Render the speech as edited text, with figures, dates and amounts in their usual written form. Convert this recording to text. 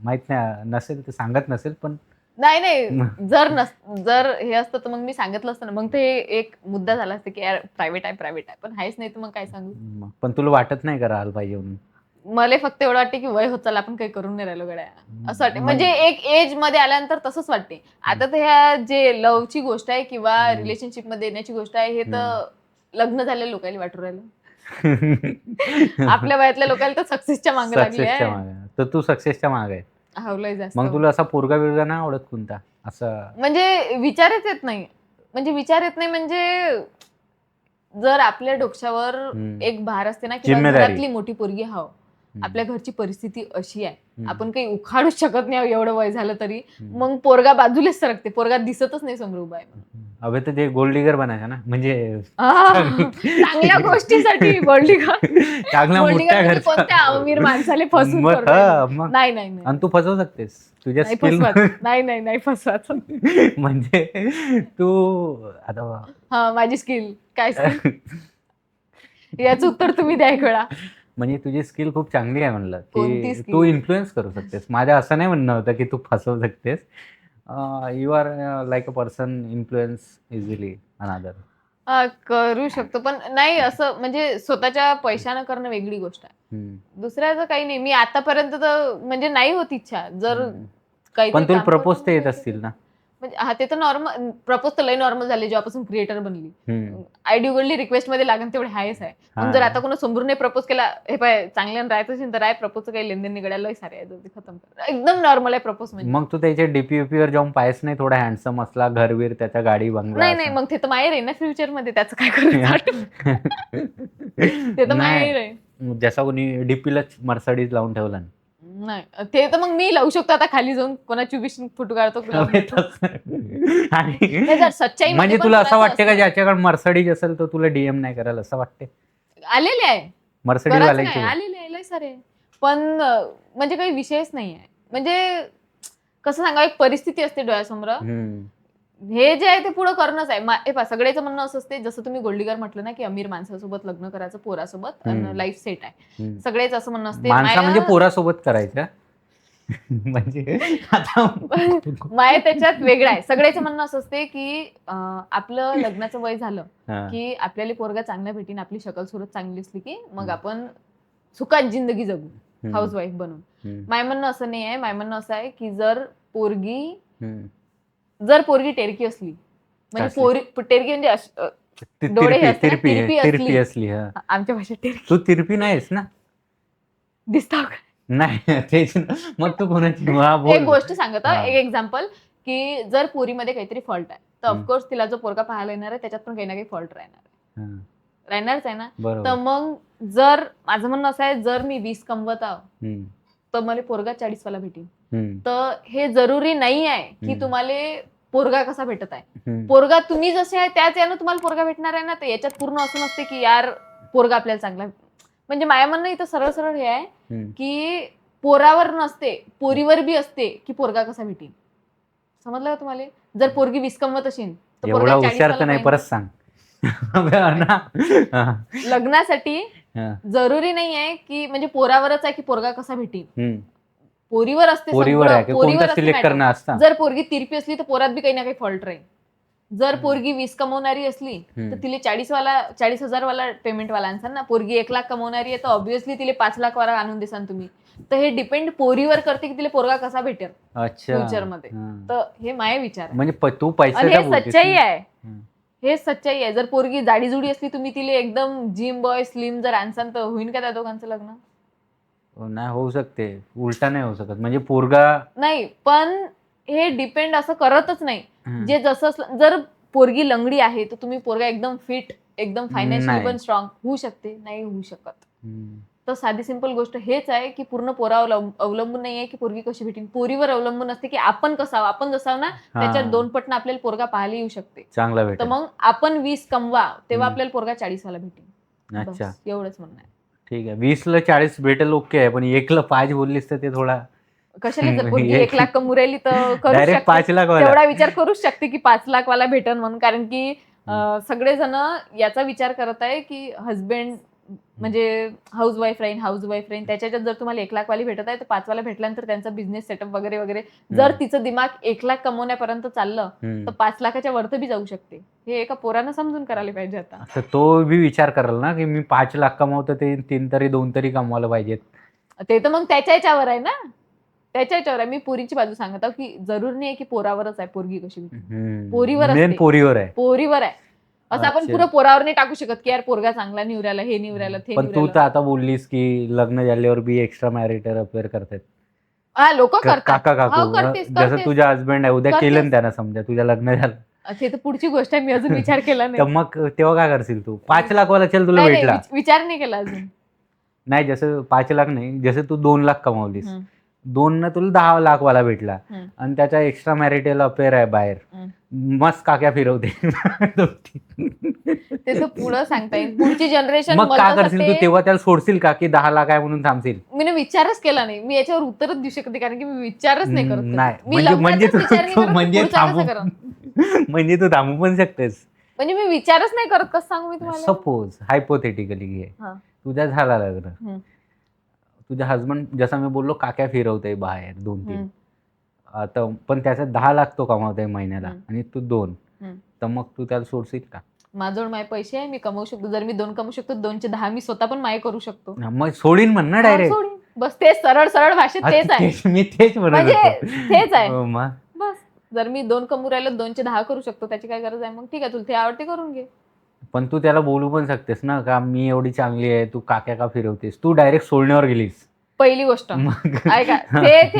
माहित नाही नसेल ते सांगत नसेल पण नाही जर हे असतं तर मग मी सांगितलं असतं ना, मग ते एक मुद्दा झाला असता की यार प्रायव्हेट आहे पण आहेच नाही तर मग काय सांगू. पण तुला वाटत नाही का राहायला पाहिजे म्हणून? मला फक्त एवढं वाटते की वय होत चाललं, आपण काही करून नाही राहिलो गड्या असं वाटते. म्हणजे म्हणजे एक एज मध्ये आल्यानंतर तसंच वाटते. आता तर ह्या जे लव्हची गोष्ट आहे किंवा रिलेशनशिप मध्ये येण्याची गोष्ट आहे, हे तर लग्न झालेल्या लोकांना वाटू राहिलं. आपल्या वयातल्या लोकांना तर सक्सेसच्या मागे लागली सक्सेसच्या आहे. मागे. तर तू सक्सेसच्या मागे आहे. हवलंय जास्त. मग तुला असा पोरगा बिरगा नाही आवडत कोणता असं? म्हणजे विचारच येत नाही. म्हणजे जर आपल्या डोक्यावर एक भार असते ना, किंवा जिम्मेदारी. घरातली मोठी पोरगी हवं, आपल्या घरची परिस्थिती अशी आहे, आपण काही उखाडूच शकत नाही एवढं वय झालं तरी, मग पोरगा बाजूलाच सरकते, पोरगा दिसतच नाही समोर उभा आहे. अबे तर ते गोल्ड डिगर बनायचं ना, म्हणजे चांगल्या गोष्टीसाठी गोल्ड डिगर. चांगला मोठ्या घरचा. कोणत्या अमीर माणसाला फसवून मग करतोय? नाही नाही आणि तू फसवू शकतेस तुझ्या नाही स्किल. नाही फसवायचं. म्हणजे तू आता हा, माझी स्किल काय स्किल याचं उत्तर तुम्ही द्या एक वेळा. म्हणजे तुझी स्किल खूप चांगली आहे म्हणलं कोणती की skill? तू इन्फ्लुएन्स करू शकतेस. माझं असं नाही म्हणणं होतं की तू फसवू शकतेस. You are like a person influence easily another. करू शकतो, पण नाही असं म्हणजे स्वतःच्या पैशानं करणं वेगळी गोष्ट आहे. दुसऱ्याचं काही नाही. मी आतापर्यंत तर म्हणजे नाही होत इच्छा. जर काही पण तुला प्रपोज तर येत असतील ना? म्हणजे हा, ते तर नॉर्मल. प्रपोज तर लय नॉर्मल झाले जेव्हापासून क्रिएटर बनली. आयडी उघडली, रिक्वेस्ट मध्ये लागेल तेवढे हायच आहे. पण जर आता कोणा समोरून नाही प्रपोज केला, हे पाय चांगल्यानं राहायचं असेल तर आहे, प्रपोजचं काही लेनदेन निघायला लय सारे आहे, खतम. एकदम नॉर्मल आहे प्रपोज म्हणजे. मग तू त्याच्या डीपी वर जाऊन पाहायच नाही थोडा हँडसम असला, घरवीर त्याच्या गाडी बंगला? नाही मग ते तर माहेर आहे ना फ्युचर मध्ये, त्याचं काय करू. ते तर माहेर आहे. जसा कोणी डीपीला मर्सडीज लावून ठेवला ना. नाही, ते तर मग मी लावू शकतो. आता खाली जाऊन कोणाची विश फोटो काढतो. सच्चाई म्हणजे तुला असं वाटते का ज्याच्याकडे मर्सडीज असेल तर तुला डीएम नाही करायला असं वाटते? आलेले आहे मर्सडीज वाल्याची आलेले आहे लय सारे, पण म्हणजे काही विषयच नाही आहे. म्हणजे कसं सांगा, एक परिस्थिती असते डोळ्यासमोर, हे जे आहे ते पुढे करणंच आहे. सगळ्याचं म्हणणं असं असते, जसं तुम्ही गोल्डीगर म्हटलं ना की अमीर माणसासोबत लग्न करायचं, पोरासोबत, लाईफ सेट आहे. सगळेच असं म्हणणं असते, माणसा म्हणजे पोरासोबत करायचं. म्हणजे माय त्याच्यात वेगळं आहे. सगळ्याचं म्हणणं असं असते की आपलं लग्नाचं वय झालं की आपल्याला पोरगा चांगला भेटीन, आपली शकल सुरत चांगली असली की मग आपण सुखात जिंदगी जगू, हाऊस वाईफ बनून. माय म्हणणं असं नाही आहे. माय म्हणणं असं आहे की जर पोरगी टेरकी असली, म्हणजे टेरकी म्हणजे डोळे हे असते ना, तिरपी असली, आमच्या भाषेत टेरकी. तू तिरपी नाहीस ना? दिसता नाही तेच. मग तू कोणाची एक गोष्ट सांगत, एक एक्झाम्पल, की जर पोरीमध्ये काहीतरी फॉल्ट आहे तर ऑफकोर्स तिला जो पोरगा पाहायला येणार आहे त्याच्यात पण काही ना काही फॉल्ट राहणारच आहे ना. तर मग जर माझं म्हणणं असं आहे, जर मी 20 कमवत आहो तर मला पोरगा 40 वाला भेटेल. तर हे जरुरी नाही आहे की तुम्हाला पोरगा कसा भेटत आहे. पोरगा तुम्ही जसे आहे त्याच यानं तुम्हाला पोरगा भेटणार आहे ना. तर याच्यात पूर्ण असं नसते की यार पोरगा आपल्याला चांगला, म्हणजे माया म्हणणं इथं सरळ हे आहे की पोरावर नसते, पोरीवर बी असते की पोरगा कसा भेटेल. समजलं का तुम्हाला? जर पोरगी 20 कमवत असेल तर पोरगा 40 वाला नाही. परत सांग. लग्नासाठी जरुरी नाही आहे की म्हणजे पोरावरच आहे की पोरगा कसा भेटेल. पोरीवर असते, पोरीवर सिलेक्ट करणं असतं. जर पोरगी तिरपी असली तर पोरात बी काही ना काही फॉल्ट राहील. जर पोरगी 20 कमवणारी असली तर तिला 40,000 वाला पेमेंट वाला आणसान ना. पोरगी 1 लाख कमवणारी आहे तर ऑब्व्हियसली तिला 5 लाख वाला आणून देसान तुम्ही. तर हे डिपेंड पोरीवर करते की तिला पोरगा कसा भेटेल फ्युचर मध्ये. तर हे माझे विचार आहे. म्हणजे तू पैसे, हे सच्चाई आहे. हे सच्चाई आहे. जर पोरगी जाडीजुडी असली, तुम्ही तिला एकदम जिम बॉय स्लिम जर आणसान तर होईन का त्या दोघांचं लग्न? नाही होऊ शकते, उलटा नाही होऊ शकत. म्हणजे पोरगा नाही, पण हे डिपेंड असं करतच नाही. जे जसं जर पोरगी लंगडी आहे तर तुम्ही पोरगा एकदम फिट, एकदम फायनान्शियली पण स्ट्रॉंग होऊ शकते, नाही होऊ शकत. तर साधी सिंपल गोष्ट हेच आहे की पूर्ण पोरावर अवलंबून नाही आहे की पोरगी कशी भेटेल. पोरीवर अवलंबून असते की आपण कसं आहोत. आपण जसं ना त्याच्यात 2 पटनं आपल्याला पोरगा पाहायला येऊ शकते, चांगला भेटेल. तर मग आपण 20 कमवा तेव्हा आपल्याला पोरगा 40 वाला भेटेल. अच्छा, एवढंच म्हणणं आहे. ठीक आहे. 20ला 40 भेटेल ओके आहे, पण 1ला 5 बोललीस तर ते थोडा कशाला. जर पोरगी 1 लाख कमवू राहिली तर करू शकते, 5 लाख तेवढा विचार करूच शकते की 5 लाख वाला भेटन म्हणून. कारण की सगळेजण याचा विचार करत आहे की हस्बंड म्हणजे हाऊस वाईफ राहीन त्याच्यात जर तुम्हाला 1 लाख वाली भेटत आहे तर 5 वाला भेटल्यानंतर त्यांचा बिझनेस सेटअप वगैरे वगैरे जर तिचं दिमाग 1 लाख कमवण्यापर्यंत चाललं तर 5 लाखाच्या वरती बी जाऊ शकते. हे एका पोरानं समजून करायला पाहिजे आता. तर तो बी विचार कराल ना की मी 5 लाख कमावतो ते 2 तरी कमवायला पाहिजेत. ते तर मग त्याच्या याच्यावर आहे ना, त्याच्या याच्यावर आहे. मी पोरीची बाजू सांगत आहो की जरूर नाही की पोरावरच आहे पोरगी कशी, पोरीवर मेन असते. पोरीवर आहे. पोरीवर आहे. असं आपण अच्छा. पुरं पोरावर नाही टाकू शकत की यार पोरगा चांगला निवरायला, हे निवरायला, ते पण तू तर निवरायला. आता बोललीस की लग्न झाल्यावर बी एक्स्ट्रा मॅरिटल अफेअर करतात. हा लोक करतात. काका हो, काकू करतेस, जसं करतेस. तुझ्या हस्बंड आहे, उद्या करतेस. केलं ना त्यानं, समजा तुझ्या लग्न झालं ते तर पुढची गोष्ट आहे, मी अजून विचार केला तर नाही. मग तेव्हा काय करशील तू? 5 लाख वाला चल तुला नाही, भेटला. विचार नाही केला अजून. नाही, जसं 5 लाख नाही, जसं तू 2 लाख कमावलीस, हम्म. 2 ना तुला 10 लाख वाला भेटला हम्म. आणि त्याचा एक्स्ट्रा मॅरिटल अफेअर आहे बाहेर, मस्त काक्या फिरवते. ते तर पुढं सांगता येईल, पुढची जनरेशन. मग काय करशील तू तेव्हा? त्याला सोडशील का की 10 लाख आहे म्हणून थांबशील? मी विचारच केला नाही, मी याच्यावर उत्तरच देऊ शकते कारण की मी विचारच नाही करत कधी. नाही, मी म्हणजे लग्नाचाच विचार नाही करत, म्हणजे पुढचा थांबू कसं करेन? म्हणजे तू थांबू पण शकतेस. म्हणजे मी विचारच नाही करत, कसं सांगू मी तुम्हाला. सपोज हायपोथेटिकली घे, हा. तुझ्या झाला लग्न, हम्म. तुझा हस्बंड जसं मी बोललो काक्या फिरवतोय बाहेर 2-3, हम्म. आता पण त्याचा 10 लाख तो कमावतोय महिन्याला आणि तू 2, हम्म. तर मग तू त्याला सोडशील का? माझ्याजवळ माझे पैसे आहे, मी कमवू शकतो. जर मी 2 कमवू शकतो, 2चे 10 मी स्वतः पण माय करू शकतो. मग सोडीन म्हण ना हा, डायरेक्ट. सोडीन. बस तेच सरळ सरळ भाषेत तेच आहे. मी तेच म्हणत म्हणजे होतो. तेच आहे. हो, मग बस जर मी 2 कमवू राहिलो, 2चे 10 करू शकतो, त्याची काय गरज आहे? मग ठीक आहे, तुला ते आवडते करून घे. पण तू त्याला बोलू पण शकतेस ना का मी एवढी चांगली आहे, तू काक्या का फिरवतेस? तू डायरेक्ट सोडण्यावर गेलीस. पहिली गोष्ट मग ऐका, ते